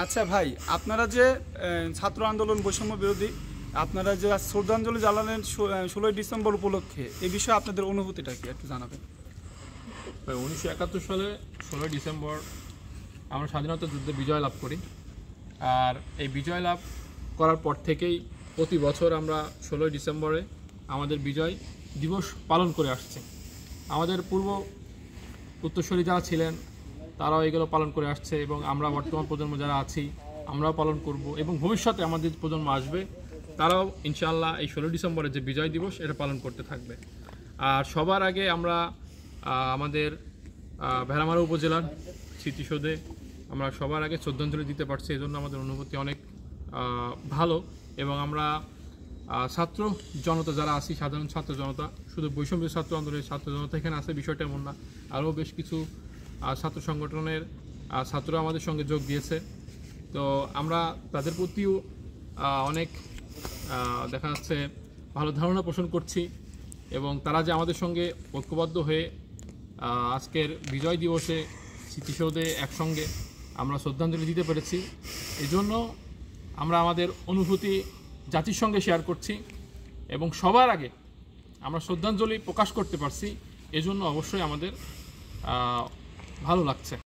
আচ্ছা ভাই, আপনারা যে ছাত্র আন্দোলন বৈষম্য বিরোধী, আপনারা যে আজ শ্রদ্ধাঞ্জলি জ্বালালেন 16ই ডিসেম্বর উপলক্ষে, এই বিষয়ে আপনাদের অনুভূতিটা কি একটু জানাবেন? 1971 সালে 16ই ডিসেম্বর আমরা স্বাধীনতা যুদ্ধে বিজয় লাভ করি। আর এই বিজয় লাভ করার পর থেকেই প্রতি বছর আমরা 16ই ডিসেম্বরে আমাদের বিজয় দিবস পালন করে আসছি। আমাদের উত্তরসূরি যারা ছিলেন তারাও এগুলো পালন করে আসছে, এবং আমরা বর্তমান প্রজন্ম যারা আছি আমরাও পালন করব, এবং ভবিষ্যতে আমাদের প্রজন্ম আসবে তারাও ইনশাআল্লাহ এই 16 ডিসেম্বরের যে বিজয় দিবস এটা পালন করতে থাকবে। আর সবার আগে আমরা আমাদের ভেড়ামারা উপজেলার স্মৃতিসৌধে আমরা সবার আগে শ্রদ্ধাঞ্জলি দিতে পারছি, এই জন্য আমাদের অনুভূতি অনেক ভালো। এবং আমরা ছাত্র জনতা যারা আছি, সাধারণ ছাত্র জনতা, শুধু বৈষম্য ছাত্র আন্দোলনের ছাত্র জনতা এখানে আছে বিষয়টা এমন না, আরও বেশ কিছু ছাত্র সংগঠনের ছাত্ররা আমাদের সঙ্গে যোগ দিয়েছে। তো আমরা তাদের প্রতিও অনেক দেখা যাচ্ছে ভালো ধারণা পোষণ করছি, এবং তারা যে আমাদের সঙ্গে ঐক্যবদ্ধ হয়ে আজকের বিজয় দিবসে স্মৃতিসৌধে একসঙ্গে আমরা শ্রদ্ধাঞ্জলি দিতে পেরেছি, এই জন্য আমরা আমাদের অনুভূতি জাতির সঙ্গে শেয়ার করছি, এবং সবার আগে আমরা শ্রদ্ধাঞ্জলি প্রকাশ করতে পারছি, এজন্য অবশ্যই আমাদের ভালো লাগছে।